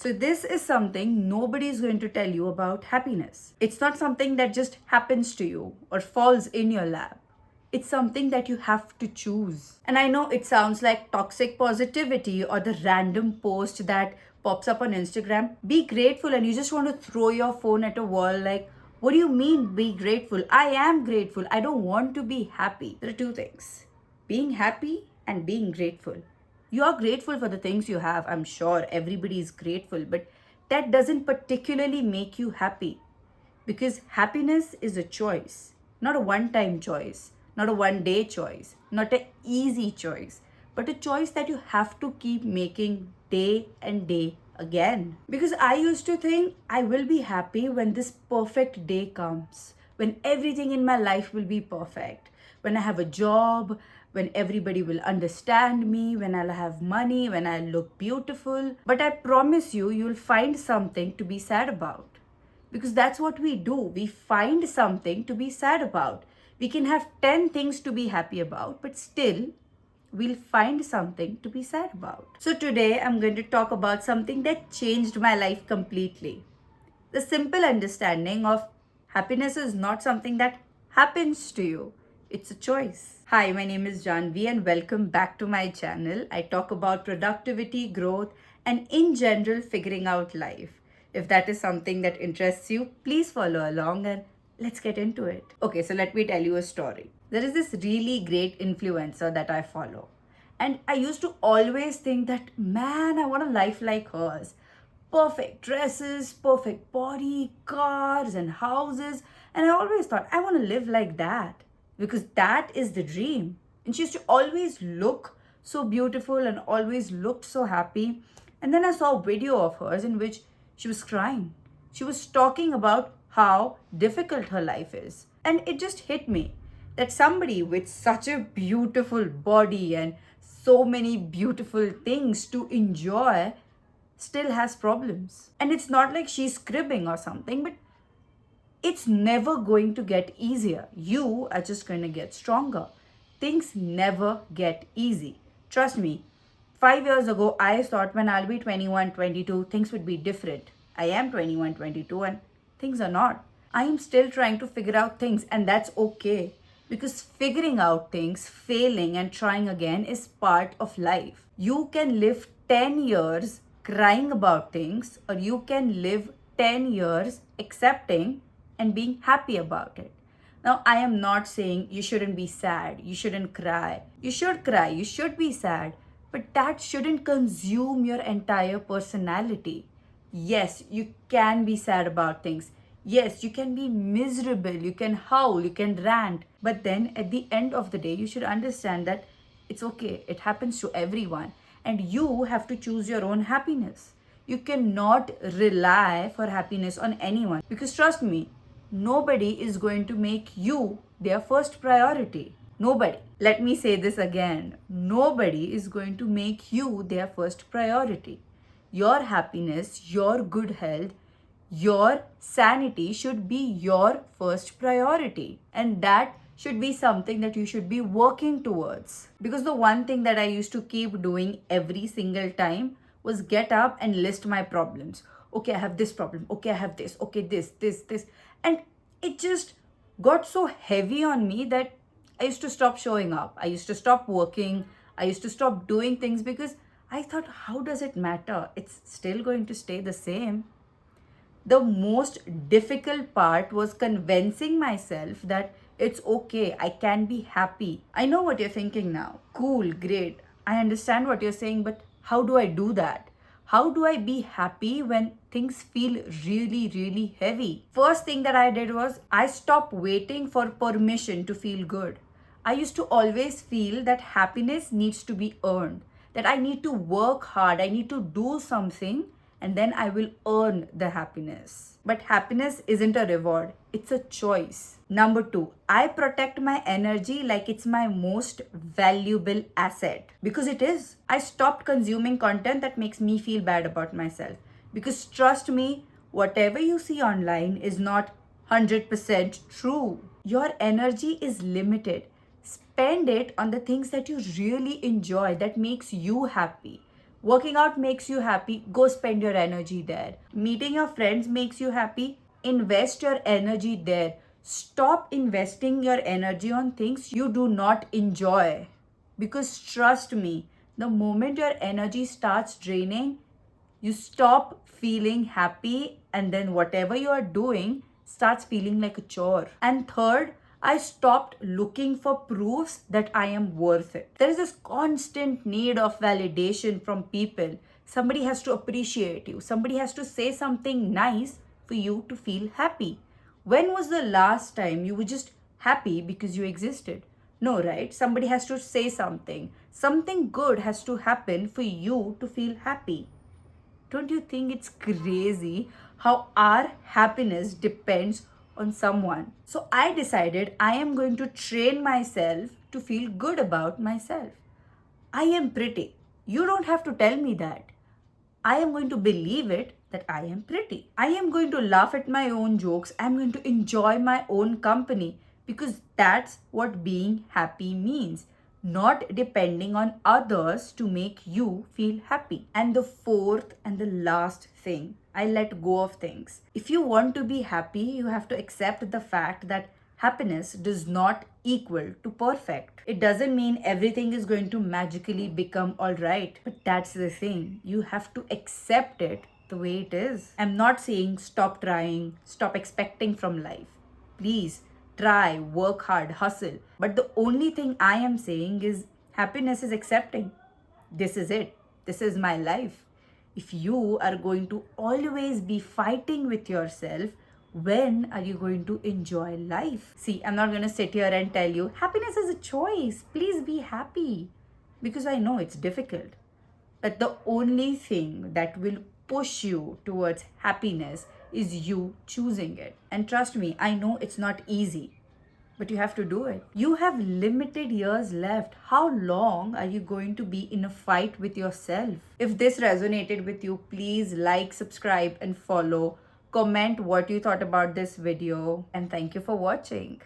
So, this is something nobody is going to tell you about happiness. It's not something that just happens to you or falls in your lap. It's something that you have to choose. And I know it sounds like toxic positivity or the random post that pops up on Instagram. Be grateful, and you just want to throw your phone at a wall like, what do you mean be grateful? I am grateful. I don't want to be happy. There are two things: being happy and being grateful. You are grateful for the things you have. I'm sure everybody is grateful, but that doesn't particularly make you happy, because happiness is a choice, not a one time choice, not a one day choice, not an easy choice, but a choice that you have to keep making day and day again. Because I used to think I will be happy when this perfect day comes, when everything in my life will be perfect, when I have a job, when everybody will understand me, when I'll have money, when I look beautiful. But I promise you, you'll find something to be sad about, because that's what we do. We find something to be sad about. We can have 10 things to be happy about, but still we'll find something to be sad about. So today I'm going to talk about something that changed my life completely: the simple understanding of happiness is not something that happens to you, it's a choice. Hi, my name is Janvi and welcome back to my channel. I talk about productivity, growth, and in general, figuring out life. If that is something that interests you, please follow along and let's get into it. Okay, so let me tell you a story. There is this really great influencer that I follow. And I used to always think that, man, I want a life like hers. Perfect dresses, perfect body, cars, and houses. And I always thought, I want to live like that, because that is the dream. And she used to always look so beautiful and always looked so happy. And then I saw a video of hers in which she was crying. She was talking about how difficult her life is. And it just hit me that somebody with such a beautiful body and so many beautiful things to enjoy still has problems. And it's not like she's cribbing or something, but it's never going to get easier. You are just going to get stronger. Things never get easy. Trust me, 5 years ago, I thought when I'll be 21, 22, things would be different. I am 21, 22, and things are not. I am still trying to figure out things, and that's okay. Because figuring out things, failing, and trying again is part of life. You can live 10 years crying about things, or you can live 10 years accepting and being happy about it. Now, I am not saying you shouldn't be sad, you shouldn't cry. You should cry, you should be sad, but that shouldn't consume your entire personality. Yes, you can be sad about things. Yes, you can be miserable, you can howl, you can rant. But then at the end of the day, you should understand that it's okay, it happens to everyone. And you have to choose your own happiness. You cannot rely for happiness on anyone, because trust me, nobody is going to make you their first priority. Nobody. Let me say this again. Nobody is going to make you their first priority. Your happiness, your good health, your sanity should be your first priority. And that should be something that you should be working towards. Because the one thing that I used to keep doing every single time was get up and list my problems. Okay, I have this problem. Okay, I have this. Okay, this. And it just got so heavy on me that I used to stop showing up. I used to stop working. I used to stop doing things because I thought, how does it matter? It's still going to stay the same. The most difficult part was convincing myself that it's okay, I can be happy. I know what you're thinking now. Cool, great. I understand what you're saying, but how do I do that? How do I be happy when things feel really, really heavy? First thing that I did was I stopped waiting for permission to feel good. I used to always feel that happiness needs to be earned, that I need to work hard, I need to do something, and then I will earn the happiness. But happiness isn't a reward, it's a choice. Number two, I protect my energy like it's my most valuable asset. Because it is. I stopped consuming content that makes me feel bad about myself. Because trust me, whatever you see online is not 100% true. Your energy is limited. Spend it on the things that you really enjoy, that makes you happy. Working out makes you happy, go spend your energy there. Meeting your friends makes you happy, invest your energy there. Stop investing your energy on things you do not enjoy. Because trust me, the moment your energy starts draining, you stop feeling happy, and then whatever you are doing starts feeling like a chore. And third, I stopped looking for proofs that I am worth it. There is this constant need of validation from people. Somebody has to appreciate you, somebody has to say something nice for you to feel happy. When was the last time you were just happy because you existed? No, right? Somebody has to say something. Something good has to happen for you to feel happy. Don't you think it's crazy how our happiness depends on someone? So I decided I am going to train myself to feel good about myself. I am pretty. You don't have to tell me that. I am going to believe it that I am pretty. I am going to laugh at my own jokes. I'm going to enjoy my own company because that's what being happy means. Not depending on others to make you feel happy. And the fourth and the last thing, I let go of things. If you want to be happy, you have to accept the fact that happiness does not equal to perfect. It doesn't mean everything is going to magically become all right. But that's the thing. You have to accept it the way it is. I'm not saying stop trying, stop expecting from life. Please try, work hard, hustle. But the only thing I am saying is happiness is accepting. This is it. This is my life. If you are going to always be fighting with yourself, when are you going to enjoy life? See, I'm not going to sit here and tell you happiness is a choice. Please be happy. Because I know it's difficult. But the only thing that will push you towards happiness is you choosing it. And trust me, I know it's not easy, but you have to do it. You have limited years left. How long are you going to be in a fight with yourself? If this resonated with you, please like, subscribe, and follow. Comment what you thought about this video. And thank you for watching.